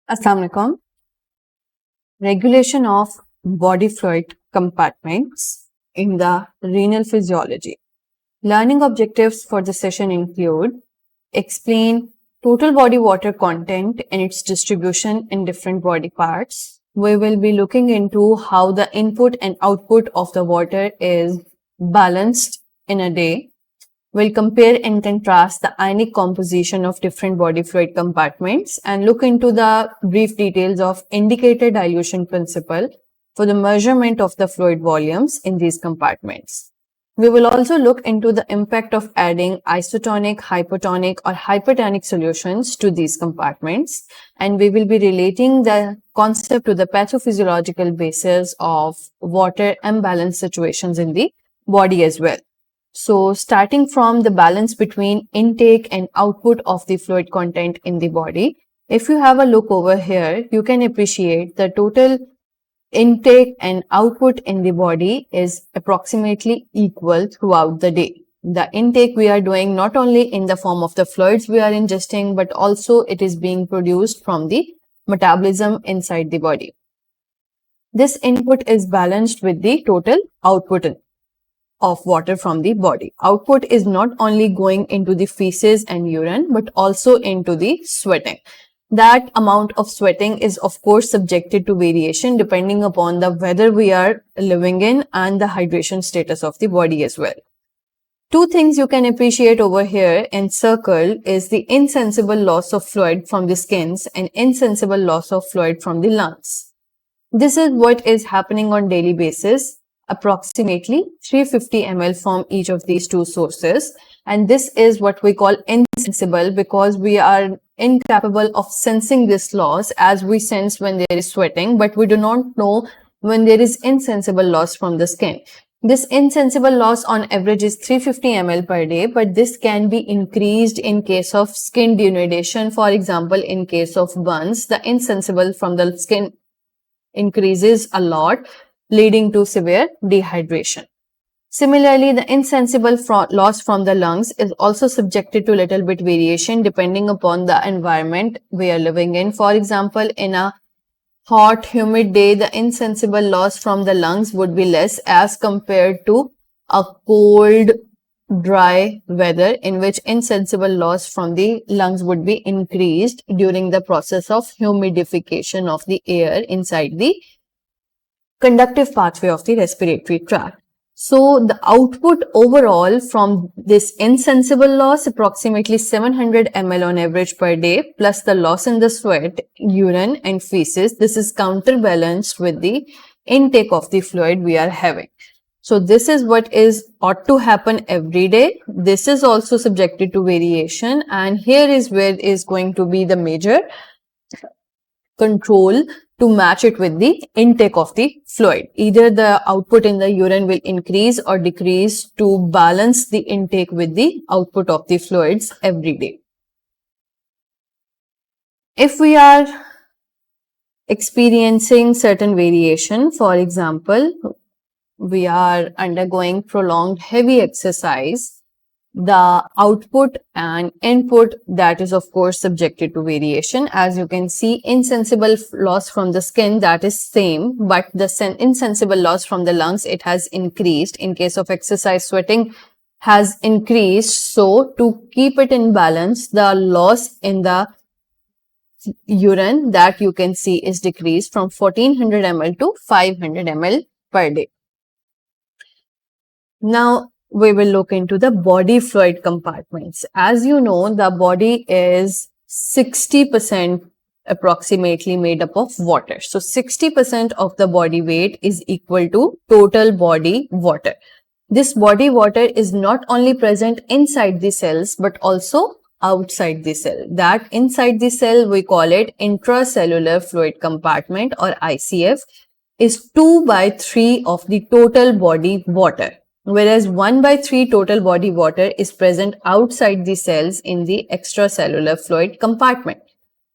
Assalamu alaikum. Regulation of body fluid compartments in the renal physiology. Learning objectives for the session include explain total body water content and its distribution in different body parts. We will be looking into how the input and output of the water is balanced in a day. We'll compare and contrast the ionic composition of different body fluid compartments and look into the brief details of indicator-dilution principle for the measurement of the fluid volumes in these compartments. We will also look into the impact of adding isotonic, hypotonic or hypertonic solutions to these compartments, and we will be relating the concept to the pathophysiological basis of water imbalance situations in the body as well. So starting from the balance between intake and output of the fluid content in the body, if you have a look over here, you can appreciate the total intake and output in the body is approximately equal throughout the day. The intake we are doing not only in the form of the fluids we are ingesting, but also it is being produced from the metabolism inside the body. This input is balanced with the total output of water from the body. Output is not only going into the feces and urine, but also into the sweating. That amount of sweating is of course subjected to variation depending upon the weather we are living in and the hydration status of the body as well. Two things you can appreciate over here in circle is the insensible loss of fluid from the skins and insensible loss of fluid from the lungs. This is what is happening on daily basis. Approximately 350 ml from each of these two sources, and this is what we call insensible because we are incapable of sensing this loss as we sense when there is sweating, but we do not know when there is insensible loss from the skin. This insensible loss on average is 350 ml per day, but this can be increased in case of skin denudation. For example, in case of burns, the insensible from the skin increases a lot, leading to severe dehydration. Similarly, the insensible loss from the lungs is also subjected to little bit variation depending upon the environment we are living in. For example, in a hot, humid day, the insensible loss from the lungs would be less as compared to a cold, dry weather in which insensible loss from the lungs would be increased during the process of humidification of the air inside the conductive pathway of the respiratory tract. So the output overall from this insensible loss, approximately 700 ml on average per day, plus the loss in the sweat, urine and feces, this is counterbalanced with the intake of the fluid we are having. So this is what ought to happen every day. This is also subjected to variation, and here is where is going to be the major control to match it with the intake of the fluid. Either the output in the urine will increase or decrease to balance the intake with the output of the fluids every day. If we are experiencing certain variation, for example, we are undergoing prolonged heavy exercise, the output and input that is of course subjected to variation. As you can see, insensible loss from the skin, that is same, but the insensible loss from the lungs, it has increased. In case of exercise, sweating has increased. So to keep it in balance, the loss in the urine that you can see is decreased from 1400 ml to 500 ml per day. Now we will look into the body fluid compartments. As you know, the body is 60% approximately made up of water. So 60% of the body weight is equal to total body water. This body water is not only present inside the cells, but also outside the cell. That inside the cell, we call it intracellular fluid compartment or ICF, is 2/3 of the total body water, whereas 1/3 total body water is present outside the cells in the extracellular fluid compartment.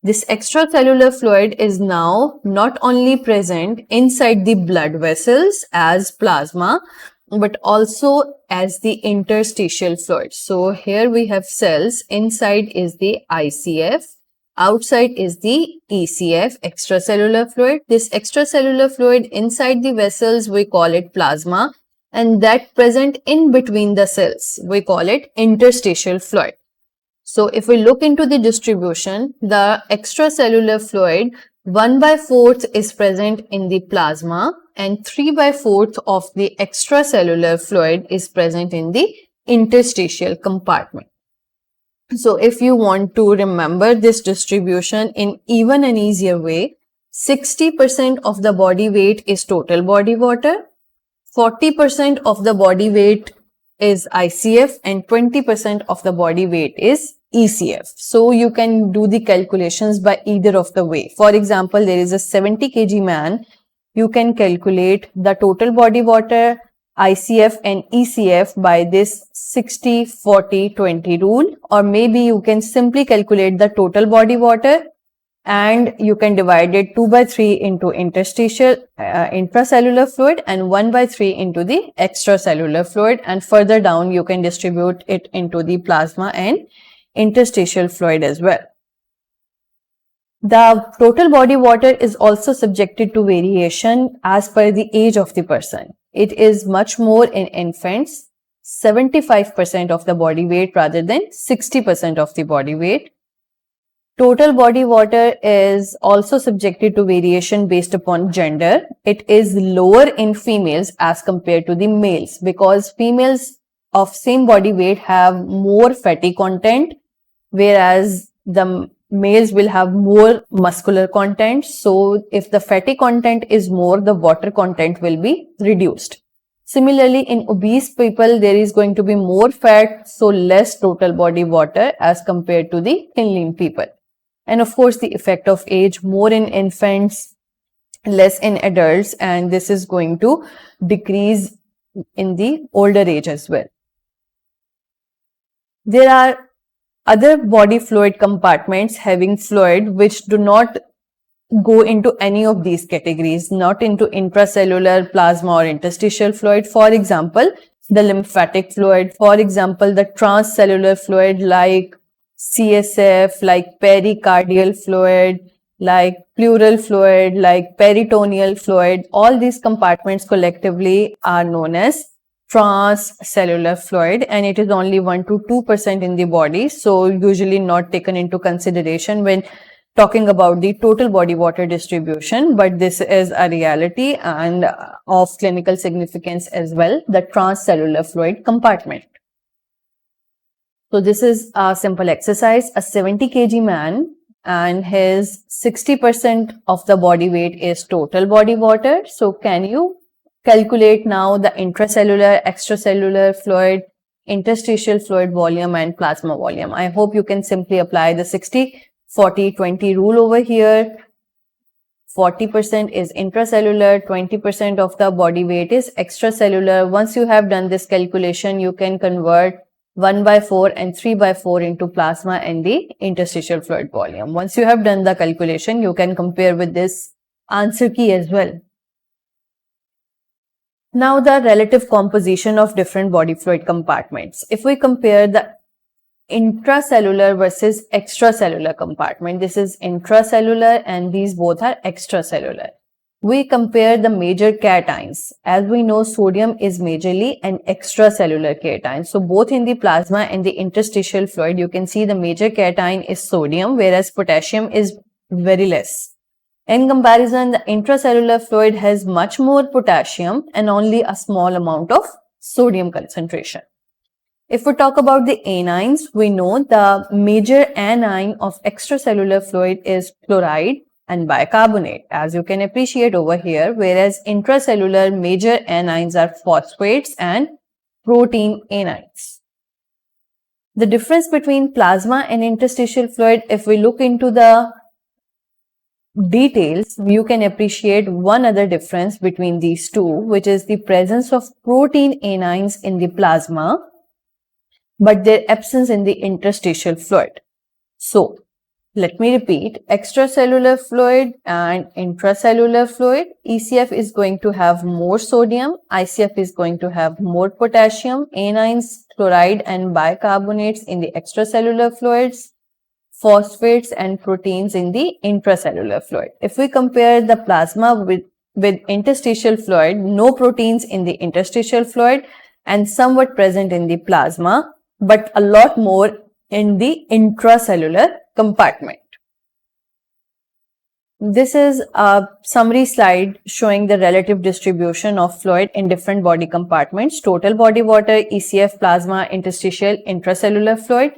This extracellular fluid is now not only present inside the blood vessels as plasma, but also as the interstitial fluid. So here we have cells, inside is the ICF, outside is the ECF, extracellular fluid. This extracellular fluid inside the vessels, we call it plasma, and that present in between the cells, we call it interstitial fluid. So if we look into the distribution, the extracellular fluid 1/4 is present in the plasma and 3/4 of the extracellular fluid is present in the interstitial compartment. So if you want to remember this distribution in even an easier way, 60% of the body weight is total body water, 40% of the body weight is ICF and 20% of the body weight is ECF. So you can do the calculations by either of the way. For example, there is a 70 kg man. You can calculate the total body water, ICF and ECF by this 60-40-20 rule, or maybe you can simply calculate the total body water and you can divide it 2/3 into interstitial intracellular fluid and 1/3 into the extracellular fluid, and further down you can distribute it into the plasma and interstitial fluid as well. The total body water is also subjected to variation as per the age of the person. It is much more in infants, 75% of the body weight rather than 60% of the body weight. Total body water is also subjected to variation based upon gender. It is lower in females as compared to the males because females of same body weight have more fatty content, whereas the males will have more muscular content. So if the fatty content is more, the water content will be reduced. Similarly, in obese people, there is going to be more fat, so less total body water as compared to the thin lean people. And of course, the effect of age, more in infants, less in adults, and this is going to decrease in the older age as well. There are other body fluid compartments having fluid which do not go into any of these categories, not into intracellular, plasma or interstitial fluid. For example, the lymphatic fluid, for example, the transcellular fluid like CSF, like pericardial fluid, like pleural fluid, like peritoneal fluid. All these compartments collectively are known as transcellular fluid, and it is only 1 to 2% in the body, so usually not taken into consideration when talking about the total body water distribution, but this is a reality and of clinical significance as well, the transcellular fluid compartment. So this is a simple exercise. A 70 kg man and his 60% of the body weight is total body water. So can you calculate now the intracellular, extracellular fluid, interstitial fluid volume and plasma volume? I hope you can simply apply the 60-40-20 rule over here. 40% is intracellular, 20% of the body weight is extracellular. Once you have done this calculation, you can convert 1/4 and 3/4 into plasma and the interstitial fluid volume. Once you have done the calculation, you can compare with this answer key as well. Now the relative composition of different body fluid compartments. If we compare the intracellular versus extracellular compartment, this is intracellular and these both are extracellular. We compare the major cations. As we know, sodium is majorly an extracellular cation. So both in the plasma and the interstitial fluid, you can see the major cation is sodium, whereas potassium is very less. In comparison, the intracellular fluid has much more potassium and only a small amount of sodium concentration. If we talk about the anions, we know the major anion of extracellular fluid is chloride and bicarbonate, as you can appreciate over here, whereas intracellular major anions are phosphates and protein anions. The difference between plasma and interstitial fluid, if we look into the details, you can appreciate one other difference between these two, which is the presence of protein anions in the plasma, but their absence in the interstitial fluid. So, let me repeat, extracellular fluid and intracellular fluid, ECF is going to have more sodium, ICF is going to have more potassium, anions, chloride and bicarbonates in the extracellular fluids. phosphates and proteins in the intracellular fluid. If we compare the plasma with interstitial fluid, no proteins in the interstitial fluid and somewhat present in the plasma, but a lot more in the intracellular compartment. This is a summary slide showing the relative distribution of fluid in different body compartments: total body water, ECF, plasma, interstitial, intracellular fluid.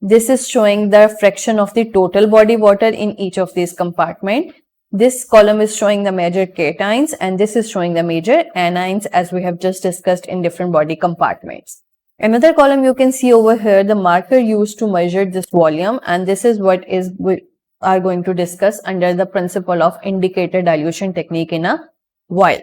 This is showing the fraction of the total body water in each of these compartments. This column is showing the major cations and this is showing the major anions, as we have just discussed in different body compartments. Another column you can see over here, the marker used to measure this volume, and this is what we are going to discuss under the principle of indicator dilution technique in a while.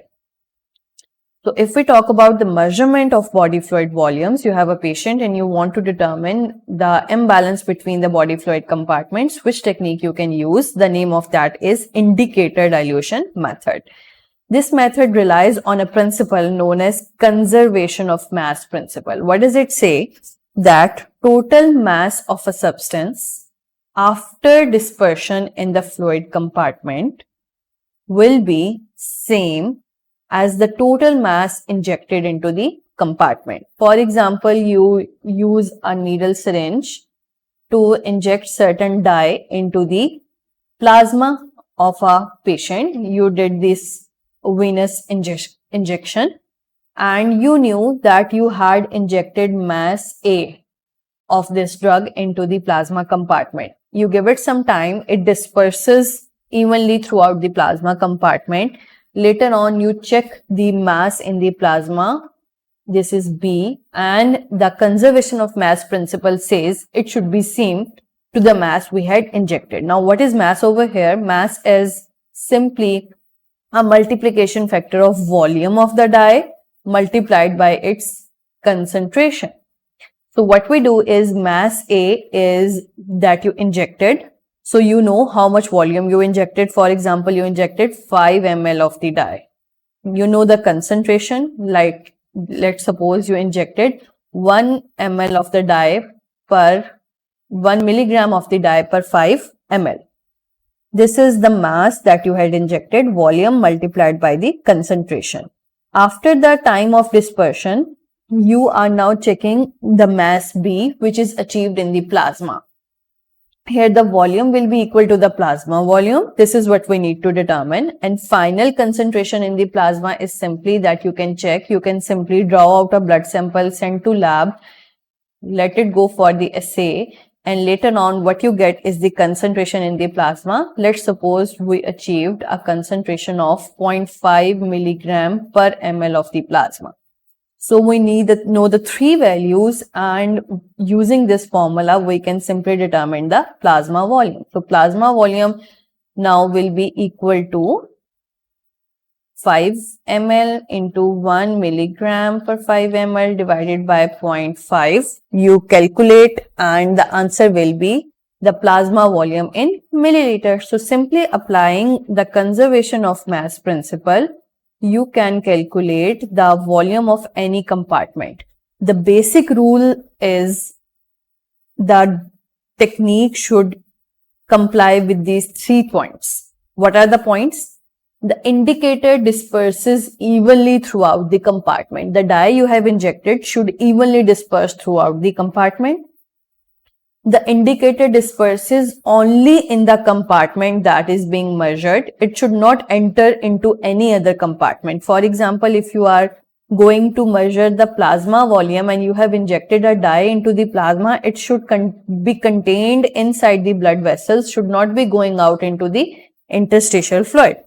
So if we talk about the measurement of body fluid volumes, you have a patient and you want to determine the imbalance between the body fluid compartments, which technique you can use. The name of that is indicator dilution method. This method relies on a principle known as conservation of mass principle. What does it say? That total mass of a substance after dispersion in the fluid compartment will be same as the total mass injected into the compartment. For example, you use a needle syringe to inject certain dye into the plasma of a patient. You did this venous injection and you knew that you had injected mass A of this drug into the plasma compartment. You give it some time, it disperses evenly throughout the plasma compartment. Later on, you check the mass in the plasma. This is B, and the conservation of mass principle says it should be same to the mass we had injected. Now, what is mass over here? Mass is simply a multiplication factor of volume of the dye multiplied by its concentration. So what we do is mass A is that you injected. So you know how much volume you injected. For example, you injected 5 ml of the dye. You know the concentration, like let's suppose you injected 1 ml of the dye per 1 milligram of the dye per 5 ml. This is the mass that you had injected, volume multiplied by the concentration. After the time of dispersion, you are now checking the mass B, which is achieved in the plasma. Here the volume will be equal to the plasma volume. This is what we need to determine. And final concentration in the plasma is simply that you can check. You can simply draw out a blood sample, send to lab, let it go for the assay, and later on what you get is the concentration in the plasma. Let's suppose we achieved a concentration of 0.5 milligram per ml of the plasma. So we need to know the 3 values, and using this formula we can simply determine the plasma volume. So plasma volume now will be equal to 5 ml into 1 milligram per 5 ml divided by 0.5. You calculate and the answer will be the plasma volume in milliliters. So simply applying the conservation of mass principle, you can calculate the volume of any compartment. The basic rule is the technique should comply with these 3 points. What are the points? The indicator disperses evenly throughout the compartment. The dye you have injected should evenly disperse throughout the compartment. The indicator disperses only in the compartment that is being measured. It should not enter into any other compartment. For example, if you are going to measure the plasma volume and you have injected a dye into the plasma, it should be contained inside the blood vessels, should not be going out into the interstitial fluid.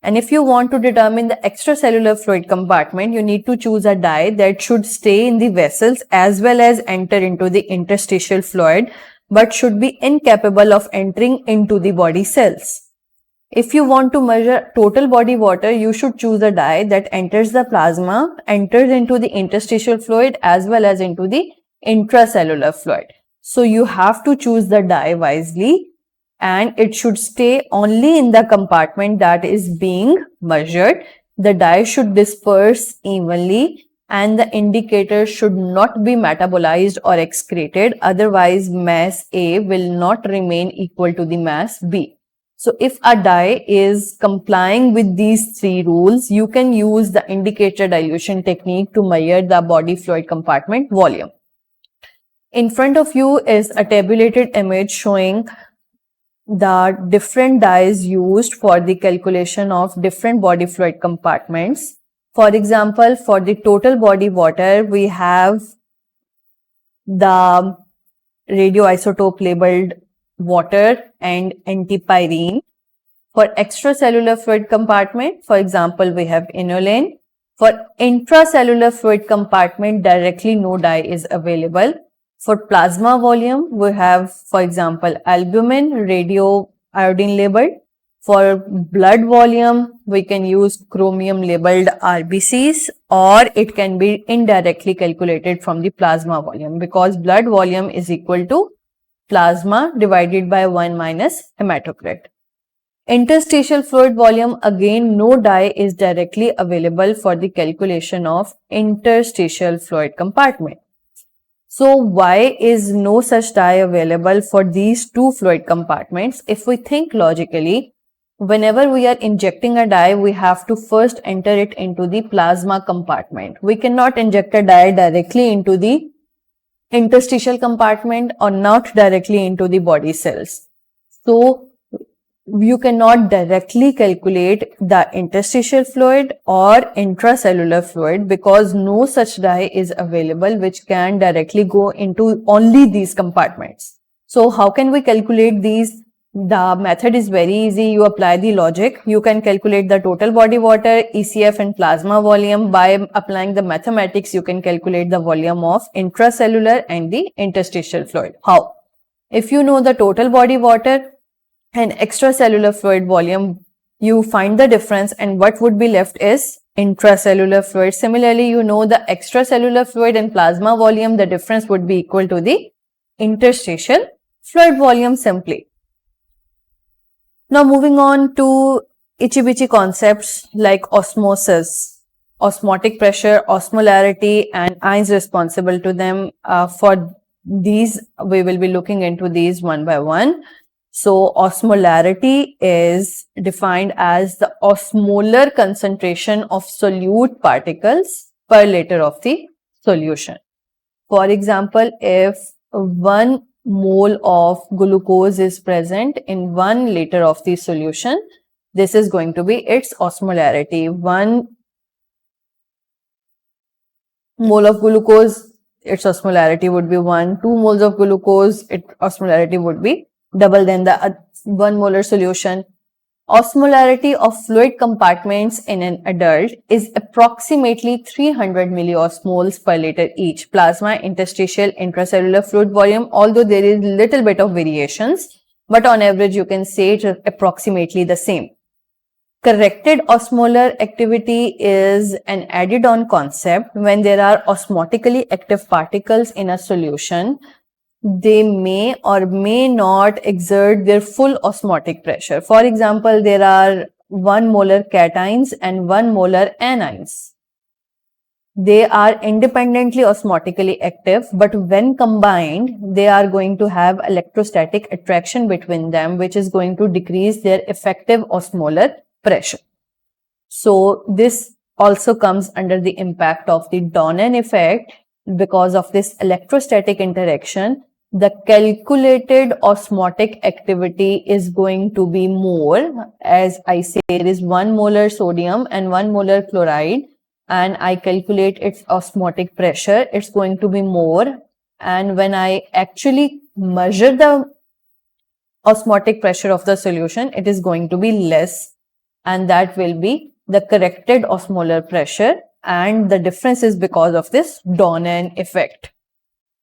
And if you want to determine the extracellular fluid compartment, you need to choose a dye that should stay in the vessels as well as enter into the interstitial fluid, but should be incapable of entering into the body cells. If you want to measure total body water, you should choose a dye that enters the plasma, enters into the interstitial fluid as well as into the intracellular fluid. So you have to choose the dye wisely, and it should stay only in the compartment that is being measured. The dye should disperse evenly and the indicator should not be metabolized or excreted, otherwise mass A will not remain equal to the mass B. So if a dye is complying with these three rules, you can use the indicator dilution technique to measure the body fluid compartment volume. In front of you is a tabulated image showing the different dyes used for the calculation of different body fluid compartments. For example, for the total body water, we have the radioisotope labeled water and antipyrine. For extracellular fluid compartment, for example, we have inulin. For intracellular fluid compartment, directly no dye is available. For plasma volume, we have, for example, albumin, radioiodine labeled. For blood volume, we can use chromium labeled RBCs, or it can be indirectly calculated from the plasma volume, because blood volume is equal to plasma divided by 1 minus hematocrit. Interstitial fluid volume, again no dye is directly available for the calculation of interstitial fluid compartment. So why is no such dye available for these two fluid compartments? If we think logically, whenever we are injecting a dye, we have to first enter it into the plasma compartment. We cannot inject a dye directly into the interstitial compartment or not directly into the body cells. So you cannot directly calculate the interstitial fluid or intracellular fluid because no such dye is available which can directly go into only these compartments. So how can we calculate these? The method is very easy. You apply the logic. You can calculate the total body water, ECF and plasma volume. By applying the mathematics, you can calculate the volume of intracellular and the interstitial fluid. How? If you know the total body water and extracellular fluid volume, you find the difference and what would be left is intracellular fluid. Similarly, you know the extracellular fluid and plasma volume, the difference would be equal to the interstitial fluid volume simply. Now moving on to itchy-bitchy concepts like osmosis, osmotic pressure, osmolarity and ions responsible to them. For these, we will be looking into these one by one. So osmolarity is defined as the osmolar concentration of solute particles per liter of the solution. For example, if 1 mole of glucose is present in 1 liter of the solution, this is going to be its osmolarity. 1 mole of glucose, its osmolarity would be 1. 2 moles of glucose, its osmolarity would be double than the 1 molar solution. Osmolarity of fluid compartments in an adult is approximately 300 milliosmoles per liter each. Plasma, interstitial, intracellular fluid volume, although there is little bit of variations, but on average you can say it is approximately the same. Corrected osmolar activity is an added on concept. When there are osmotically active particles in a solution, they may or may not exert their full osmotic pressure. For example, there are 1 molar cations and 1 molar anions. They are independently osmotically active, but when combined, they are going to have electrostatic attraction between them, which is going to decrease their effective osmolar pressure. So this also comes under the impact of the Donan effect. Because of this electrostatic interaction, the calculated osmotic activity is going to be more. As I say, there is 1 molar sodium and 1 molar chloride, and I calculate its osmotic pressure, it's going to be more. And when I actually measure the osmotic pressure of the solution, it is going to be less, and that will be the corrected osmolar pressure, and the difference is because of this Donan effect.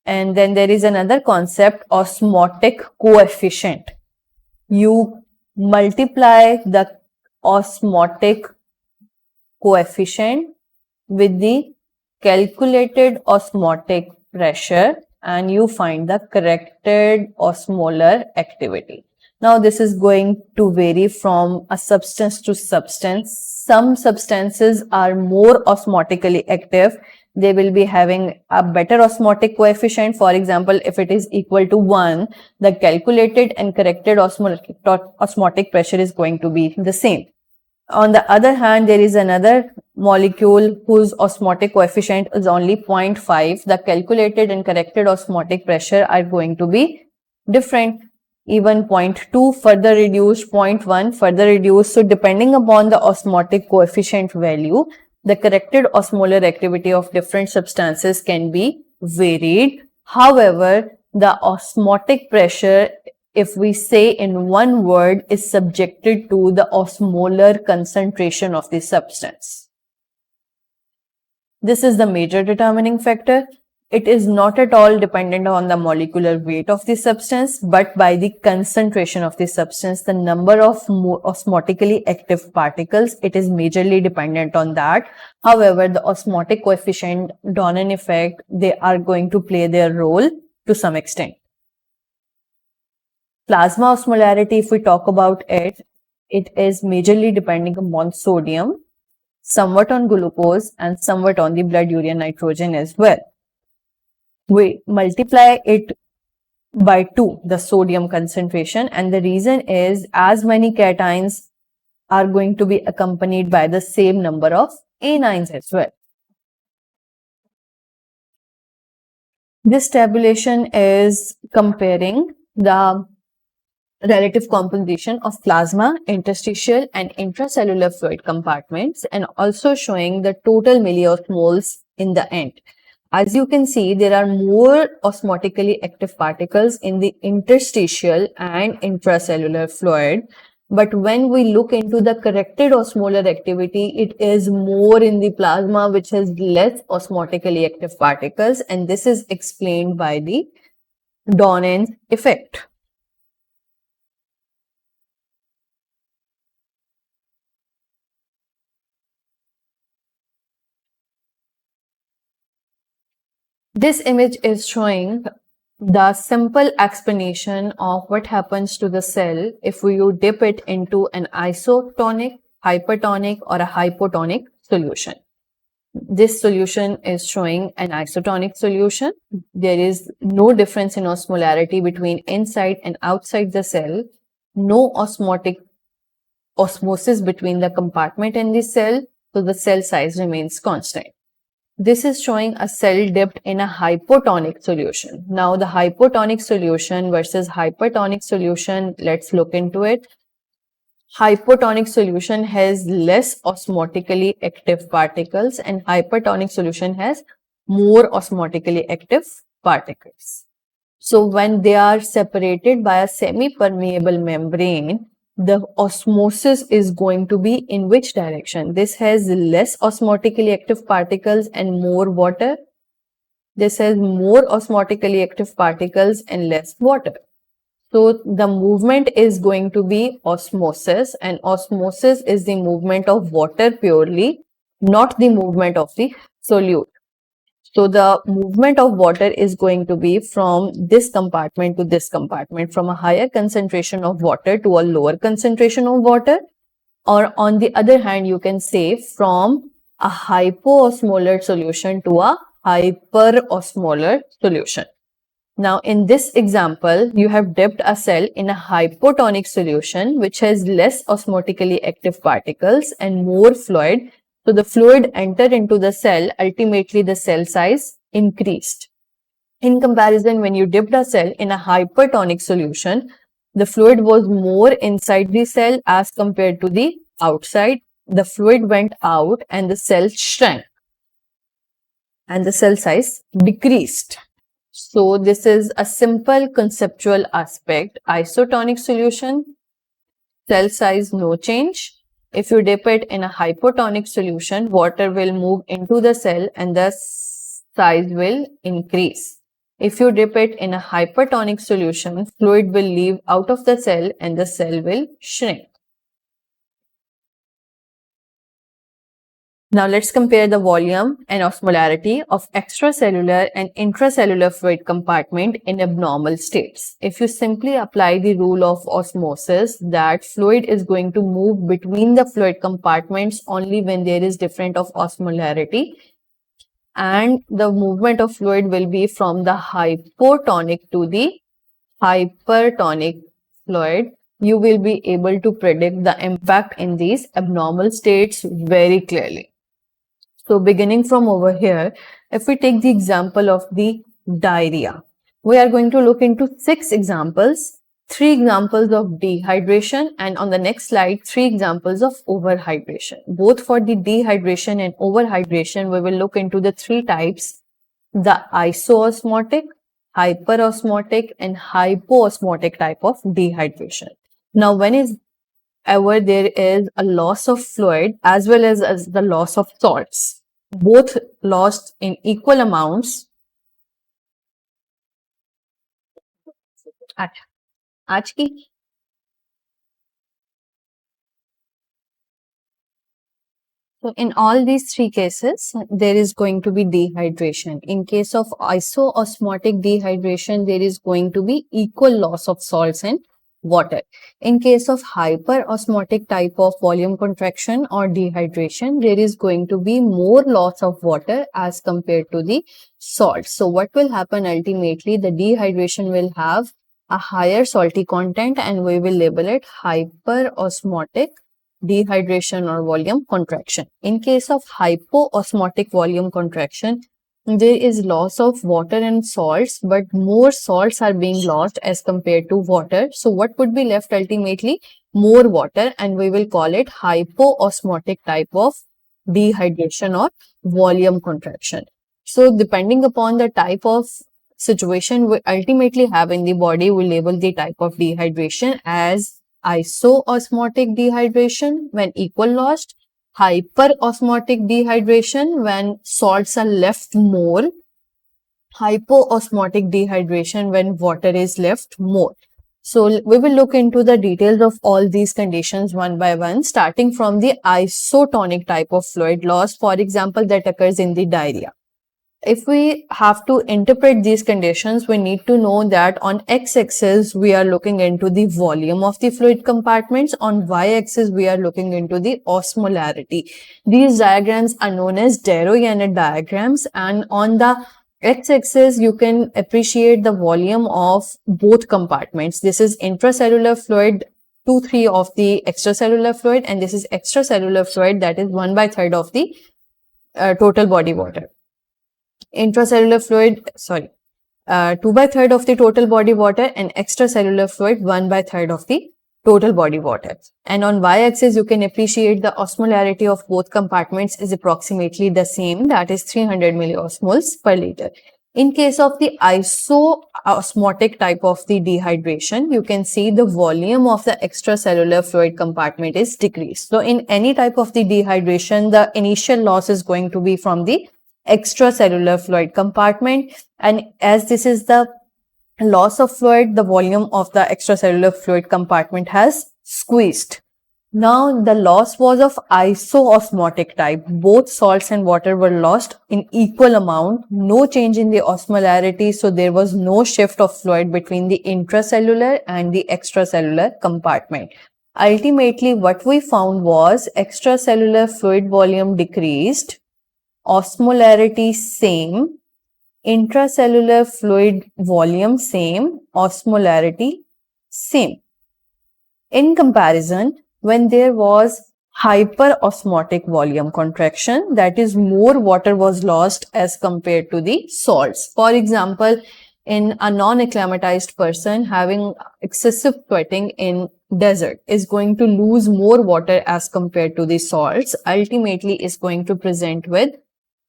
And then there is another concept, osmotic coefficient. You multiply the osmotic coefficient with the calculated osmotic pressure and you find the corrected osmolar activity. Now this is going to vary from a substance to substance. Some substances are more osmotically active. they will be having a better osmotic coefficient. For example, if it is equal to 1, the calculated and corrected osmotic pressure is going to be the same. On the other hand, there is another molecule whose osmotic coefficient is only 0.5. The calculated and corrected osmotic pressure are going to be different. Even 0.2 further reduced, 0.1 further reduced. So depending upon the osmotic coefficient value, the corrected osmolar activity of different substances can be varied. However, the osmotic pressure, if we say in one word, is subjected to the osmolar concentration of the substance. This is the major determining factor. It is not at all dependent on the molecular weight of the substance, but by the concentration of the substance, the number of osmotically active particles, it is majorly dependent on that. However, the osmotic coefficient, Donan effect, they are going to play their role to some extent. Plasma osmolarity, if we talk about it, it is majorly depending upon sodium, somewhat on glucose, and somewhat on the blood urea nitrogen as well. We multiply it by 2, the sodium concentration, and the reason is as many cations are going to be accompanied by the same number of anions as well. This tabulation is comparing the relative composition of plasma, interstitial and intracellular fluid compartments, and also showing the total milliosmoles in the end. As you can see, there are more osmotically active particles in the interstitial and intracellular fluid. But when we look into the corrected osmolar activity, it is more in the plasma, which has less osmotically active particles. And this is explained by the Donan effect. This image is showing the simple explanation of what happens to the cell if you dip it into an isotonic, hypertonic or a hypotonic solution. This solution is showing an isotonic solution. There is no difference in osmolarity between inside and outside the cell. No osmosis between the compartment and the cell, so the cell size remains constant. This is showing a cell dipped in a hypotonic solution. Now the hypotonic solution versus hypertonic solution, let's look into it. Hypotonic solution has less osmotically active particles and hypertonic solution has more osmotically active particles. So when they are separated by a semi-permeable membrane, the osmosis is going to be in which direction? This has less osmotically active particles and more water. This has more osmotically active particles and less water. So the movement is going to be osmosis, and osmosis is the movement of water purely, not the movement of the solute. So the movement of water is going to be from this compartment to this compartment, from a higher concentration of water to a lower concentration of water, or on the other hand, you can say from a hypo-osmolar solution to a hyperosmolar solution. Now, in this example, you have dipped a cell in a hypotonic solution, which has less osmotically active particles and more fluid. So the fluid entered into the cell, ultimately the cell size increased. In comparison, when you dipped a cell in a hypertonic solution, the fluid was more inside the cell as compared to the outside. The fluid went out and the cell shrank and the cell size decreased. So this is a simple conceptual aspect. Isotonic solution, cell size no change. If you dip it in a hypotonic solution, water will move into the cell and the size will increase. If you dip it in a hypertonic solution, fluid will leave out of the cell and the cell will shrink. Now let's compare the volume and osmolarity of extracellular and intracellular fluid compartment in abnormal states. If you simply apply the rule of osmosis, that fluid is going to move between the fluid compartments only when there is difference of osmolarity. and the movement of fluid will be from the hypotonic to the hypertonic fluid. You will be able to predict the impact in these abnormal states very clearly. So beginning from over here, if we take the example of the diarrhea, we are going to look into 6 examples, 3 examples of dehydration, and on the next slide, 3 examples of overhydration. Both for the dehydration and overhydration, we will look into the 3 types, the iso-osmotic, hyperosmotic, and hypo-osmotic type of dehydration. Now, whenever there is a loss of fluid as well as the loss of salts, both lost in equal amounts. आज की So in all these 3 cases, there is going to be dehydration. In case of iso-osmotic dehydration, there is going to be equal loss of salts and water. In case of hyperosmotic type of volume contraction or dehydration, there is going to be more loss of water as compared to the salt. So what will happen ultimately, the dehydration will have a higher salty content and we will label it hyperosmotic dehydration or volume contraction. In case of hypo-osmotic volume contraction, there is loss of water and salts, but more salts are being lost as compared to water. So what would be left ultimately? More water, and we will call it hypo-osmotic type of dehydration or volume contraction. So depending upon the type of situation we ultimately have in the body, we label the type of dehydration as iso-osmotic dehydration when equal lost, hyperosmotic dehydration when salts are left more, hypo-osmotic dehydration when water is left more. So we will look into the details of all these conditions one by one, starting from the isotonic type of fluid loss, for example, that occurs in the diarrhea. If we have to interpret these conditions, we need to know that on x-axis, we are looking into the volume of the fluid compartments. On y-axis, we are looking into the osmolarity. These diagrams are known as Darrow-Yannet diagrams, and on the x-axis, you can appreciate the volume of both compartments. This is intracellular fluid, 2/3 of the extracellular fluid, and this is extracellular fluid, that is 1/3 of the total body water. Intracellular fluid, 2/3 of the total body water, and extracellular fluid 1/3 of the total body water. And on y-axis, you can appreciate the osmolarity of both compartments is approximately the same, that is 300 milliosmoles per liter. In case of the iso-osmotic type of the dehydration, you can see the volume of the extracellular fluid compartment is decreased. So in any type of the dehydration, the initial loss is going to be from the extracellular fluid compartment, and as this is the loss of fluid, the volume of the extracellular fluid compartment has squeezed. Now the loss was of iso-osmotic type. Both salts and water were lost in equal amount, no change in the osmolarity, so there was no shift of fluid between the intracellular and the extracellular compartment. Ultimately, what we found was extracellular fluid volume decreased, osmolarity same, intracellular fluid volume same, osmolarity same. In comparison, when there was hyperosmotic volume contraction, that is more water was lost as compared to the salts. For example, in a non-acclimatized person having excessive sweating in desert is going to lose more water as compared to the salts, ultimately is going to present with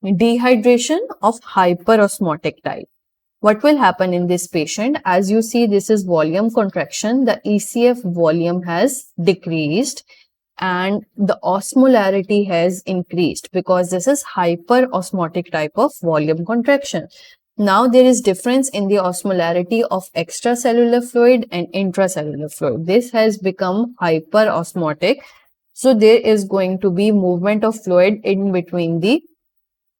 dehydration of hyperosmotic type. What will happen in this patient? As you see, this is volume contraction. The ECF volume has decreased and the osmolarity has increased because this is hyperosmotic type of volume contraction. Now there is difference in the osmolarity of extracellular fluid and intracellular fluid. This has become hyperosmotic. So there is going to be movement of fluid in between the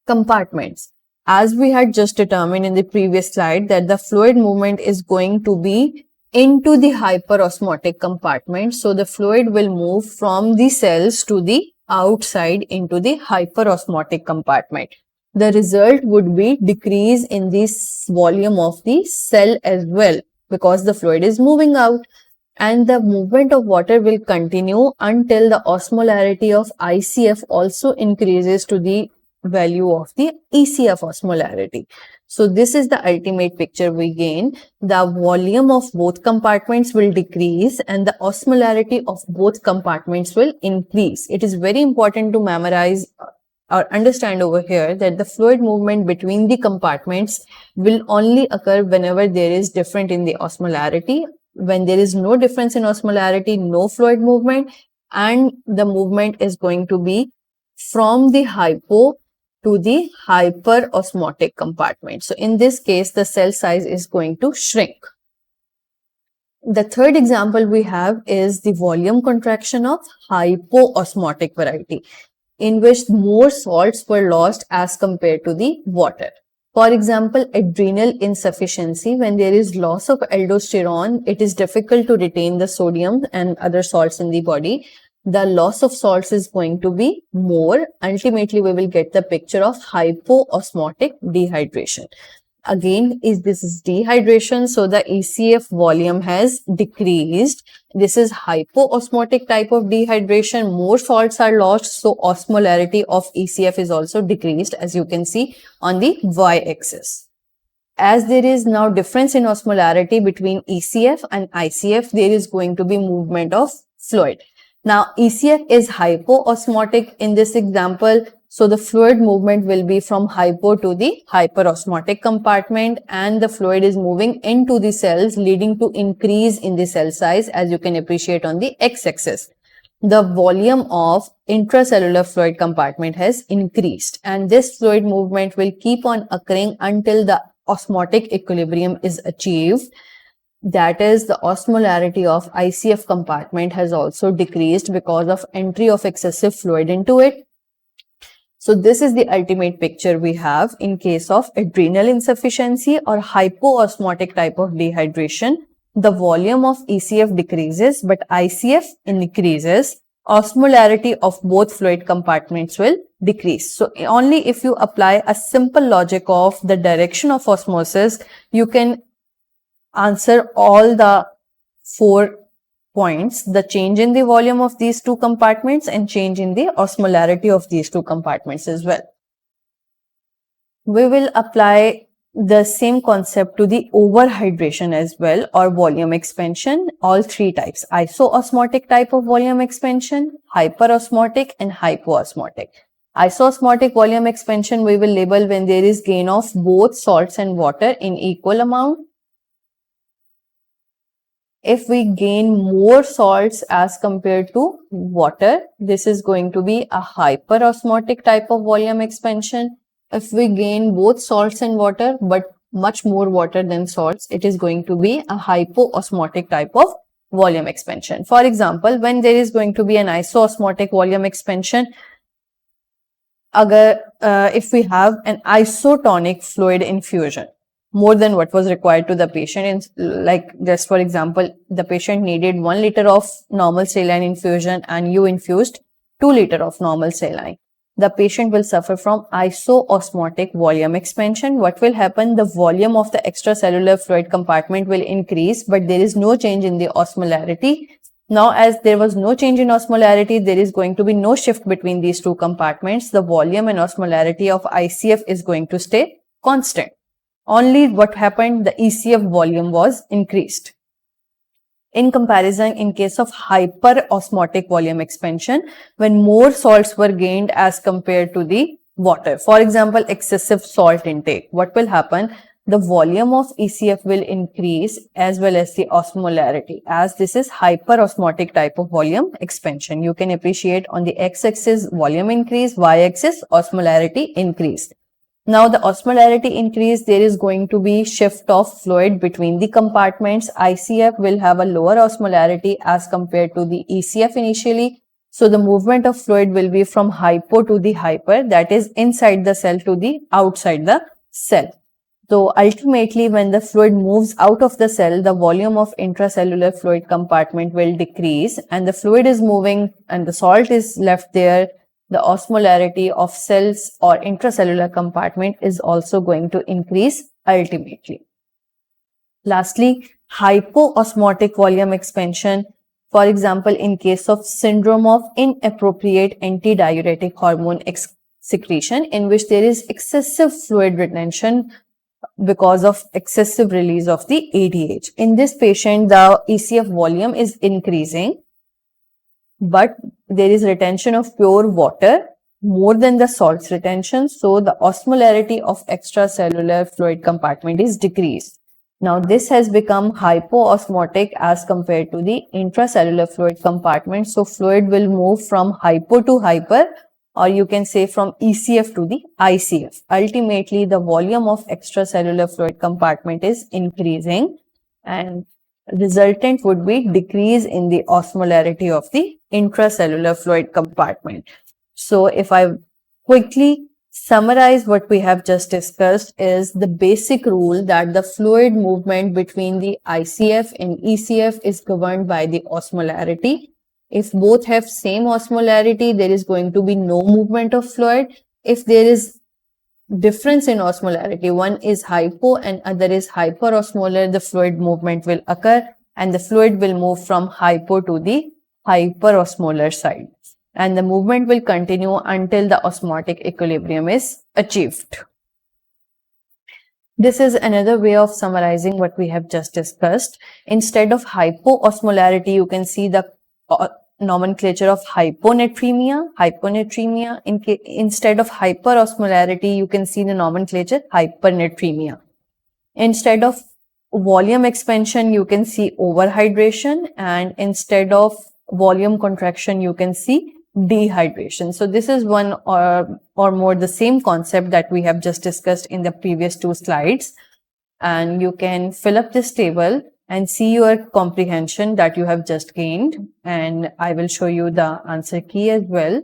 compartments. As we had just determined in the previous slide that the fluid movement is going to be into the hyperosmotic compartment. So the fluid will move from the cells to the outside into the hyperosmotic compartment. the result would be decrease in the volume of the cell as well, because the fluid is moving out, and the movement of water will continue until the osmolarity of ICF also increases to the value of the ECF osmolarity. So this is the ultimate picture we gain. The volume of both compartments will decrease and the osmolarity of both compartments will increase. It is very important to memorize or understand over here that the fluid movement between the compartments will only occur whenever there is difference in the osmolarity. When there is no difference in osmolarity, no fluid movement, and the movement is going to be from the hypo to the hyperosmotic compartment. So in this case, the cell size is going to shrink. The third example we have is the volume contraction of hypo-osmotic variety, in which more salts were lost as compared to the water. For example, adrenal insufficiency. When there is loss of aldosterone, it is difficult to retain the sodium and other salts in the body. The loss of salts is going to be more. Ultimately, we will get the picture of hypo-osmotic dehydration. Again, this is dehydration, so the ECF volume has decreased. This is hypo-osmotic type of dehydration. More salts are lost, so osmolarity of ECF is also decreased, as you can see on the y-axis. As there is now difference in osmolarity between ECF and ICF, there is going to be movement of fluid. Now, ECF is hypo-osmotic in this example. So the fluid movement will be from hypo to the hyperosmotic compartment, and the fluid is moving into the cells, leading to increase in the cell size, as you can appreciate on the x-axis. The volume of intracellular fluid compartment has increased, and this fluid movement will keep on occurring until the osmotic equilibrium is achieved. That is, the osmolarity of ICF compartment has also decreased because of entry of excessive fluid into it. So this is the ultimate picture we have in case of adrenal insufficiency or hypoosmotic type of dehydration. The volume of ECF decreases, but ICF increases. Osmolarity of both fluid compartments will decrease. So only if you apply a simple logic of the direction of osmosis, you can answer all the 4 points: the change in the volume of these two compartments and change in the osmolarity of these two compartments as well. We will apply the same concept to the overhydration as well, or volume expansion, all 3 types: iso-osmotic type of volume expansion, hyperosmotic and hypo-osmotic. Iso-osmotic volume expansion we will label when there is gain of both salts and water in equal amount. If we gain more salts as compared to water, this is going to be a hyperosmotic type of volume expansion. If we gain both salts and water, but much more water than salts, it is going to be a hypo-osmotic type of volume expansion. For example, when there is going to be an iso-osmotic volume expansion, if we have an isotonic fluid infusion, more than what was required to the patient, like just for example, the patient needed 1 liter of normal saline infusion and you infused 2 liter of normal saline. The patient will suffer from iso-osmotic volume expansion. What will happen? The volume of the extracellular fluid compartment will increase, but there is no change in the osmolarity. Now, as there was no change in osmolarity, there is going to be no shift between these two compartments. The volume and osmolarity of ICF is going to stay constant. Only what happened, the ECF volume was increased. In comparison, in case of hyperosmotic volume expansion, when more salts were gained as compared to the water, for example, excessive salt intake, what will happen? The volume of ECF will increase as well as the osmolarity, as this is hyperosmotic type of volume expansion. You can appreciate on the x-axis volume increase, y-axis osmolarity increase. Now the osmolarity increase, there is going to be shift of fluid between the compartments. ICF will have a lower osmolarity as compared to the ECF initially. So the movement of fluid will be from hypo to the hyper, that is inside the cell to the outside the cell. So ultimately, when the fluid moves out of the cell, the volume of intracellular fluid compartment will decrease, and the fluid is moving and the salt is left there. the osmolarity of cells or intracellular compartment is also going to increase ultimately. Lastly, hypo-osmotic volume expansion. For example, in case of syndrome of inappropriate antidiuretic hormone secretion, in which there is excessive fluid retention because of excessive release of the ADH. In this patient, the ECF volume is increasing, but there is retention of pure water more than the salts retention, so the osmolarity of extracellular fluid compartment is decreased. Now, this has become hypo-osmotic as compared to the intracellular fluid compartment. So, fluid will move from hypo to hyper, or you can say from ECF to the ICF. Ultimately, the volume of extracellular fluid compartment is increasing, and resultant would be decrease in the osmolarity of the intracellular fluid compartment. So, if I quickly summarize what we have just discussed, is the basic rule that the fluid movement between the ICF and ECF is governed by the osmolarity. If both have same osmolarity, there is going to be no movement of fluid. If there is difference in osmolarity, one is hypo and other is hyperosmolar, the fluid movement will occur and the fluid will move from hypo to the hyperosmolar side. And the movement will continue until the osmotic equilibrium is achieved. This is another way of summarizing what we have just discussed. Instead of hypo-osmolarity, you can see the nomenclature of hyponatremia. Instead of hyperosmolarity, you can see the nomenclature hypernatremia. Instead of volume expansion, you can see overhydration, and instead of volume contraction, you can see dehydration. So this is one or more the same concept that we have just discussed in the previous two slides. And you can fill up this table and see your comprehension that you have just gained. And I will show you the answer key as well.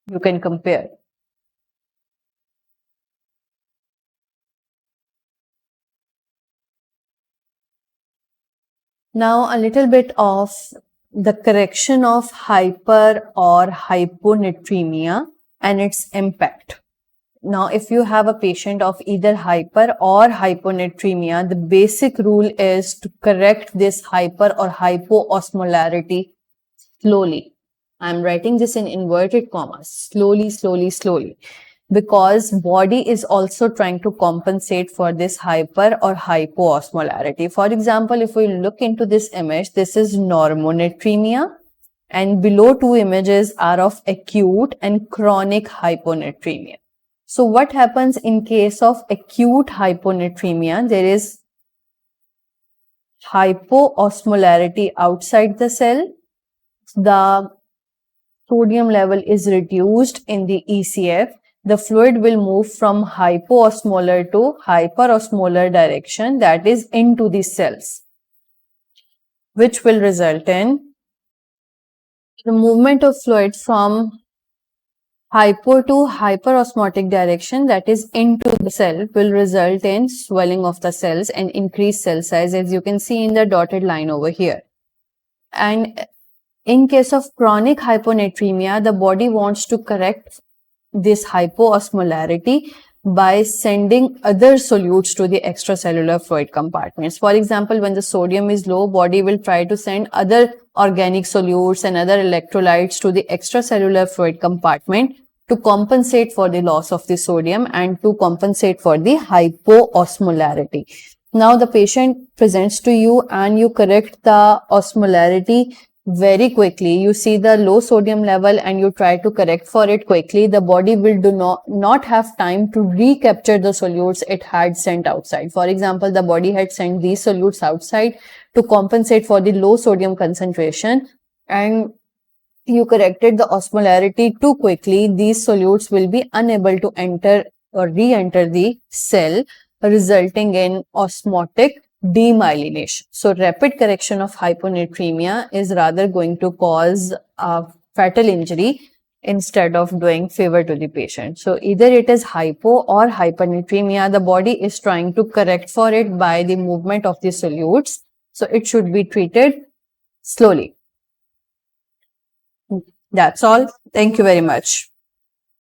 You can compare. Now, a little bit of the correction of hyper or hyponatremia and its impact. Now, if you have a patient of either hyper or hyponatremia, the basic rule is to correct this hyper or hypo-osmolarity slowly. I'm writing this in inverted commas, slowly, because body is also trying to compensate for this hyper or hypo-osmolarity. For example, if we look into this image, this is normonatremia, and below two images are of acute and chronic hyponatremia. So what happens in case of acute hyponatremia? There is hypo-osmolarity outside the cell. The sodium level is reduced in the ECF. The fluid will move from hypo-osmolar to hyperosmolar direction, that is into the cells, which will result in the movement of fluid from hypo to hyperosmotic direction, that is into the cell, will result in swelling of the cells and increased cell size, as you can see in the dotted line over here. And in case of chronic hyponatremia, the body wants to correct this hypo-osmolarity by sending other solutes to the extracellular fluid compartments. For example, when the sodium is low, body will try to send other organic solutes and other electrolytes to the extracellular fluid compartment to compensate for the loss of the sodium and to compensate for the hypo-osmolarity. Now the patient presents to you and you correct the osmolarity very quickly. You see the low sodium level and you try to correct for it quickly. The body will not have time to recapture the solutes it had sent outside. For example, the body had sent these solutes outside to compensate for the low sodium concentration, and you corrected the osmolarity too quickly. These solutes will be unable to enter or re-enter the cell, resulting in osmotic demyelination. So rapid correction of hyponatremia is rather going to cause a fatal injury instead of doing favor to the patient. So either it is hypo or hypernatremia, the body is trying to correct for it by the movement of the solutes. So it should be treated slowly. That's all. Thank you very much.